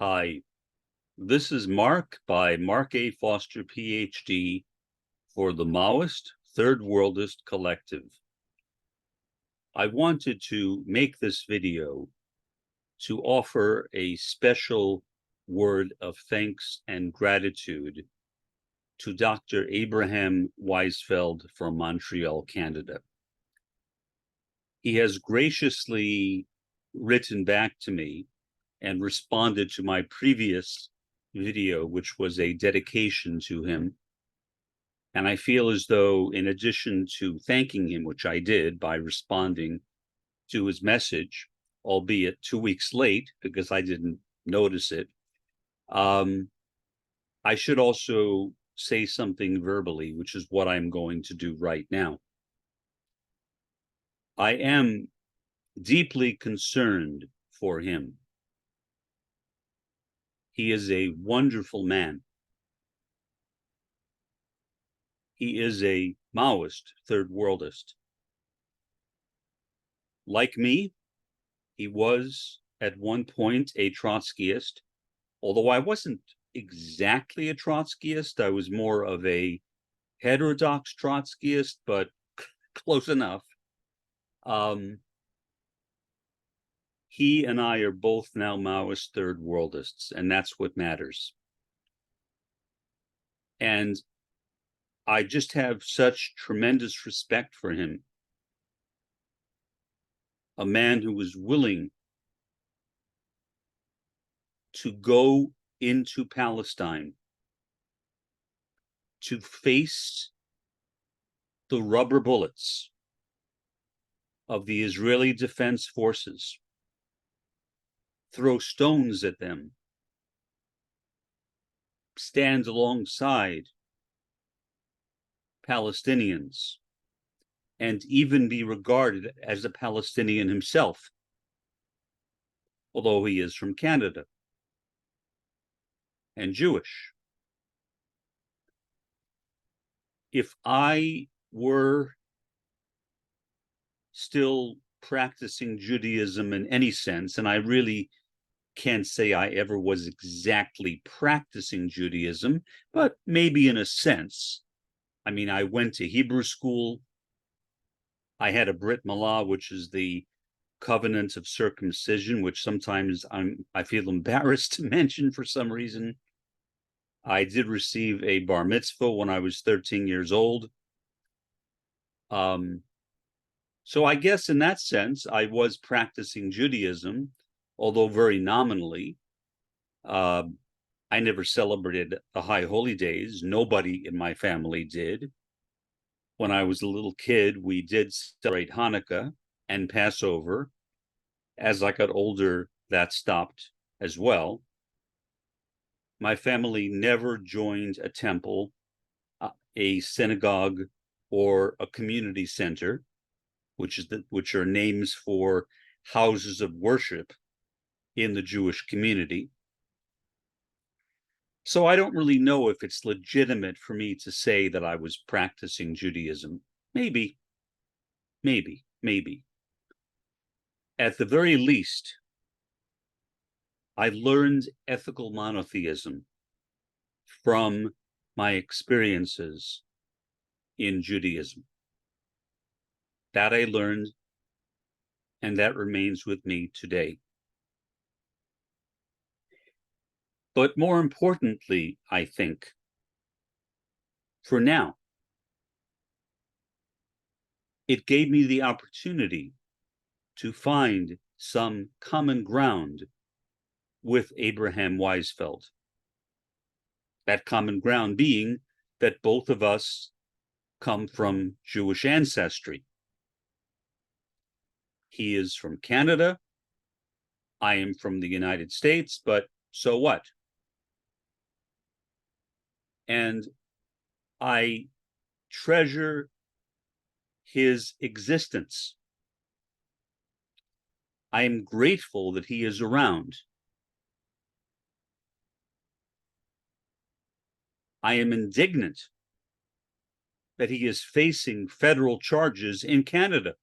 Hi, this is Mark by Mark A. Foster, Ph.D. for the Maoist Third Worldist Collective. I wanted to make this video to offer a special word of thanks and gratitude to Dr. Abraham Weizfeld from Montreal, Canada. He has graciously written back to me and responded to my previous video, which was a dedication to him. And I feel as though, in addition to thanking him, which I did by responding to his message, albeit 2 weeks late because I didn't notice it, I should also say something verbally, which is what I'm going to do right now. I am deeply concerned for him. He is a wonderful man. He is a Maoist third worldist. Like me, he was at one point a Trotskyist, although I wasn't exactly a Trotskyist. I was more of a heterodox Trotskyist, but close enough. He and I are both now Maoist third worldists, and that's what matters. And I just have such tremendous respect for him. A man who was willing to go into Palestine to face the rubber bullets of the Israeli Defense Forces, throw stones at them, stand alongside Palestinians, and even be regarded as a Palestinian himself, although he is from Canada and Jewish. If I were still practicing Judaism in any sense, and I really can't say I ever was exactly practicing Judaism, but maybe in a sense. I mean, I went to Hebrew school. I had a Brit Milah, which is the covenant of circumcision, which sometimes I feel embarrassed to mention for some reason. I did receive a bar mitzvah when I was 13 years old. So I guess in that sense, I was practicing Judaism, although very nominally. I never celebrated the high holy days. Nobody in my family did. When I was a little kid, we did celebrate Hanukkah and Passover. As I got older, that stopped as well. My family never joined a temple, a synagogue, or a community center, which are names for houses of worship in the Jewish community. So I don't really know if it's legitimate for me to say that I was practicing Judaism. Maybe. At the very least, I learned ethical monotheism from my experiences in Judaism. That I learned, and that remains with me today. But more importantly, I think, for now, it gave me the opportunity to find some common ground with Abraham Weizfeld. That common ground being that both of us come from Jewish ancestry. He is from Canada. I am from the United States, but so what? And I treasure his existence. I am grateful that he is around. I am indignant that he is facing federal charges in Canada.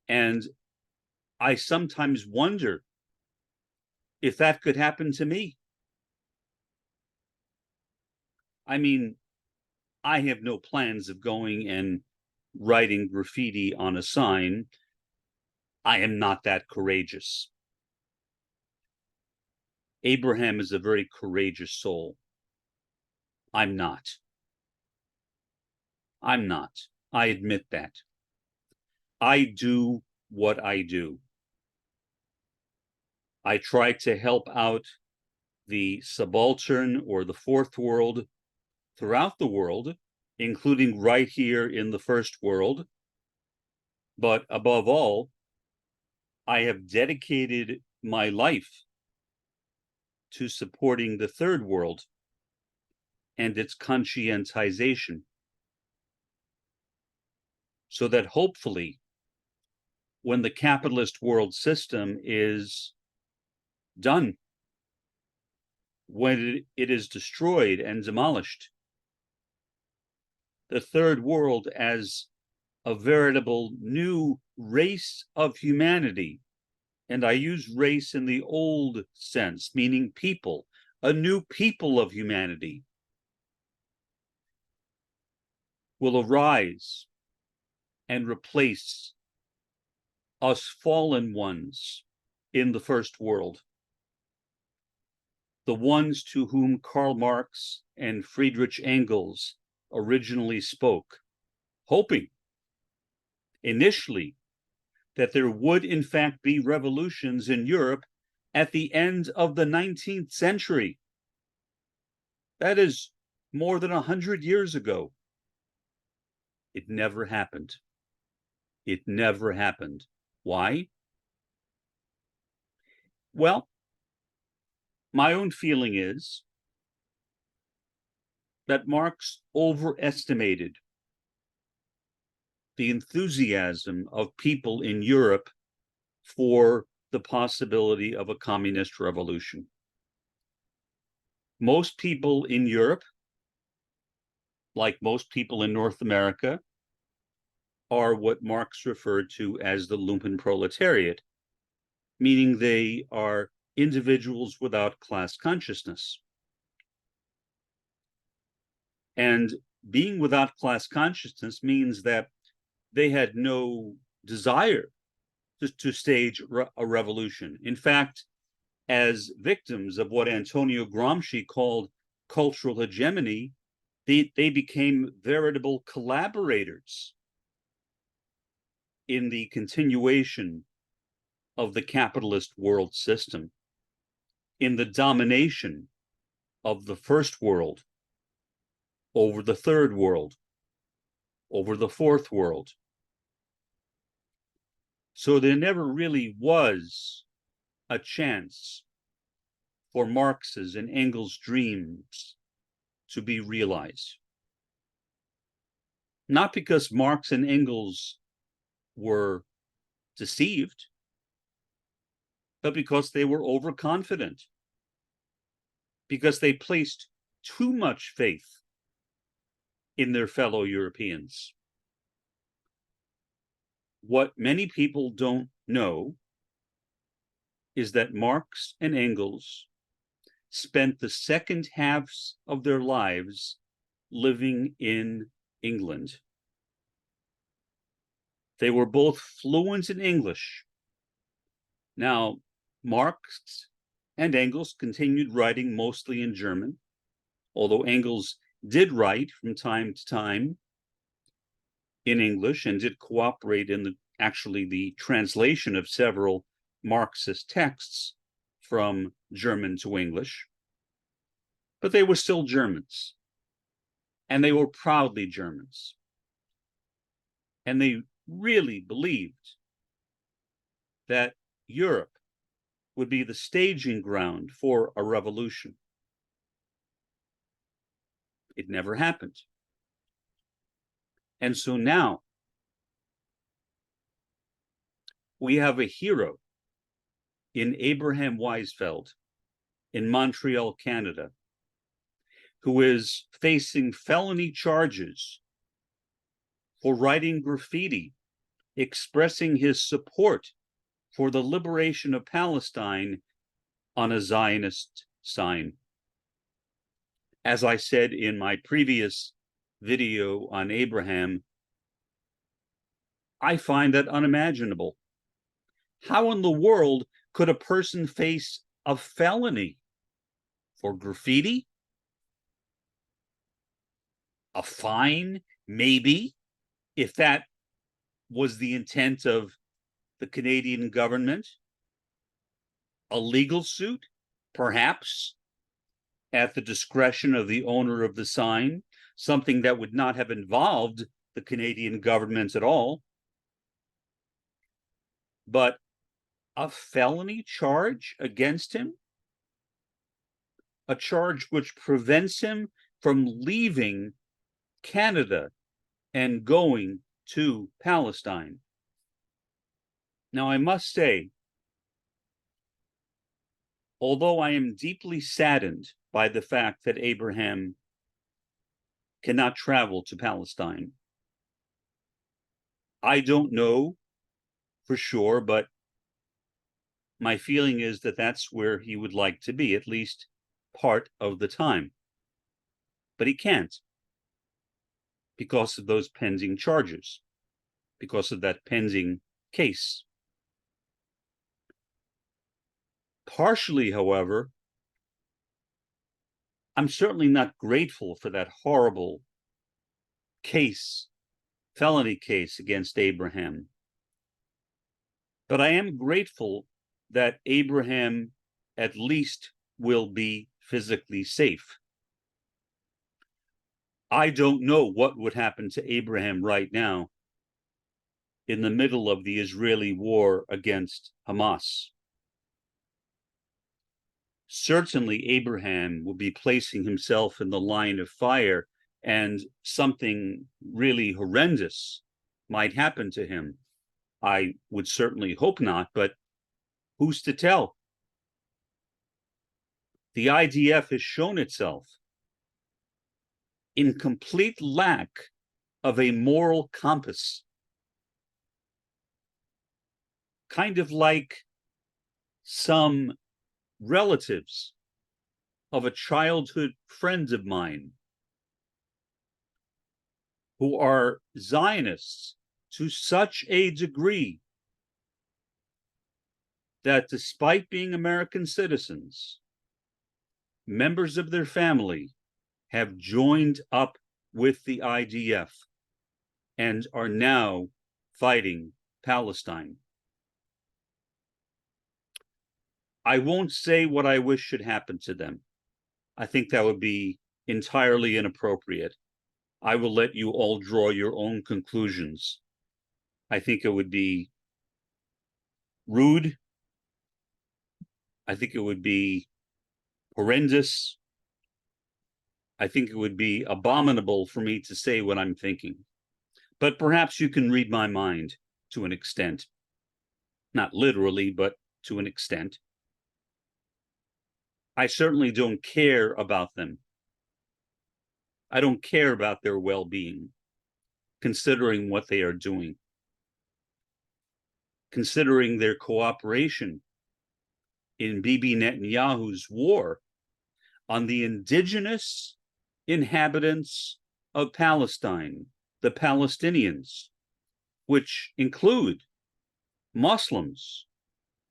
And I sometimes wonder if that could happen to me. I mean, I have no plans of going and writing graffiti on a sign. I am not that courageous. Abraham is a very courageous soul. I'm not. I'm not. I admit that. I do what I do. I try to help out the subaltern or the fourth world throughout the world, including right here in the first world. But above all, I have dedicated my life to supporting the third world and its conscientization, so that hopefully, when the capitalist world system is done, when it is destroyed and demolished, the third world as a veritable new race of humanity, and I use race in the old sense, meaning people, a new people of humanity, will arise and replace us fallen ones in the first world, the ones to whom Karl Marx and Friedrich Engels originally spoke, hoping initially that there would in fact be revolutions in Europe at the end of the 19th century. That is more than 100 years ago. It never happened. It never happened. Why? Well, my own feeling is that Marx overestimated the enthusiasm of people in Europe for the possibility of a communist revolution. Most people in Europe, like most people in North America, are what Marx referred to as the lumpen proletariat, meaning they are individuals without class consciousness. And being without class consciousness means that they had no desire to stage a revolution. In fact, as victims of what Antonio Gramsci called cultural hegemony, they became veritable collaborators in the continuation of the capitalist world system, in the domination of the first world over the third world, over the fourth world. So there never really was a chance for Marx's and Engels' dreams to be realized. Not because Marx and Engels were deceived, but because they were overconfident, because they placed too much faith in their fellow Europeans. What many people don't know is that Marx and Engels spent the second halves of their lives living in England. They were both fluent in English. Now, Marx and Engels continued writing mostly in German, although Engels did write from time to time in English and did cooperate in the translation of several Marxist texts from German to English. But they were still Germans, and they were proudly Germans. And they really believed that Europe would be the staging ground for a revolution. It never happened. And so now we have a hero in Abraham Weizfeld in Montreal, Canada, who is facing felony charges for writing graffiti expressing his support for the liberation of Palestine on a Zionist sign. As I said in my previous video on Abraham, I find that unimaginable. How in the world could a person face a felony for graffiti? A fine, maybe, if that was the intent of the Canadian government. A legal suit, perhaps, at the discretion of the owner of the sign, something that would not have involved the Canadian government at all. But a felony charge against him, a charge which prevents him from leaving Canada and going to Palestine. Now, I must say, although I am deeply saddened by the fact that Abraham cannot travel to Palestine, I don't know for sure, but my feeling is that that's where he would like to be, at least part of the time. But he can't, because of those pending charges, because of that pending case. Partially, however, I'm certainly not grateful for that horrible case, felony case against Abraham. But I am grateful that Abraham at least will be physically safe. I don't know what would happen to Abraham right now in the middle of the Israeli war against Hamas. Certainly, Abraham will be placing himself in the line of fire, and something really horrendous might happen to him. I would certainly hope not, but who's to tell? The IDF has shown itself in complete lack of a moral compass, kind of like some relatives of a childhood friend of mine who are Zionists to such a degree that despite being American citizens, members of their family have joined up with the IDF and are now fighting Palestine. I won't say what I wish should happen to them. I think that would be entirely inappropriate. I will let you all draw your own conclusions. I think it would be rude. I think it would be horrendous. I think it would be abominable for me to say what I'm thinking. But perhaps you can read my mind to an extent. Not literally, but to an extent. I certainly don't care about them. I don't care about their well-being, considering what they are doing, considering their cooperation in Bibi Netanyahu's war on the indigenous inhabitants of Palestine, the Palestinians, which include Muslims,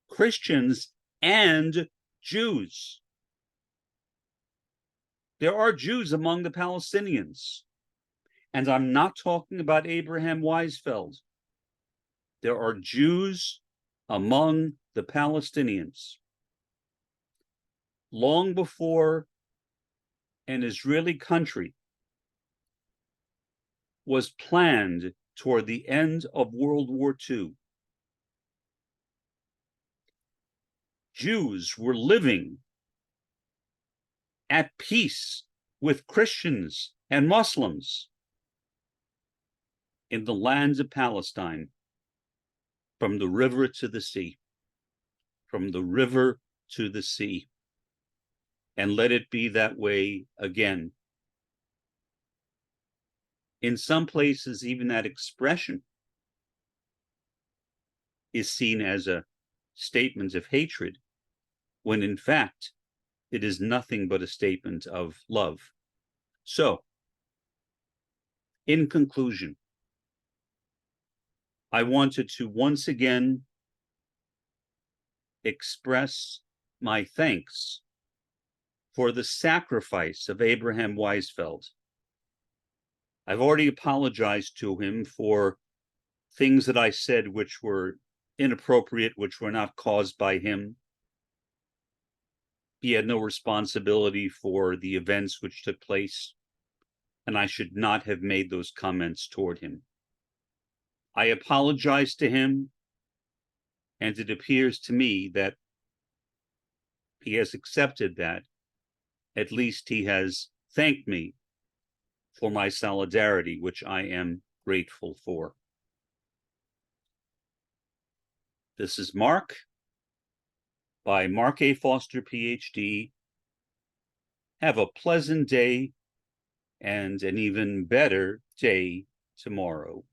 Christians, and Jews. There are Jews among the Palestinians, and I'm not talking about Abraham Weizfeld. There are Jews among the Palestinians. Long before an Israeli country was planned toward the end of World War II, Jews were living at peace with Christians and Muslims in the lands of Palestine, from the river to the sea, from the river to the sea. And let it be that way again. In some places, even that expression is seen as a statement of hatred. when in fact, it is nothing but a statement of love. So, in conclusion, I wanted to once again express my thanks for the sacrifice of Abraham Weizfeld. I've already apologized to him for things that I said which were inappropriate, which were not caused by him. He had no responsibility for the events which took place, and I should not have made those comments toward him. I apologize to him, and it appears to me that he has accepted that. At least he has thanked me for my solidarity, which I am grateful for. This is Mark by Mark A. Foster, Ph.D. Have a pleasant day and an even better day tomorrow.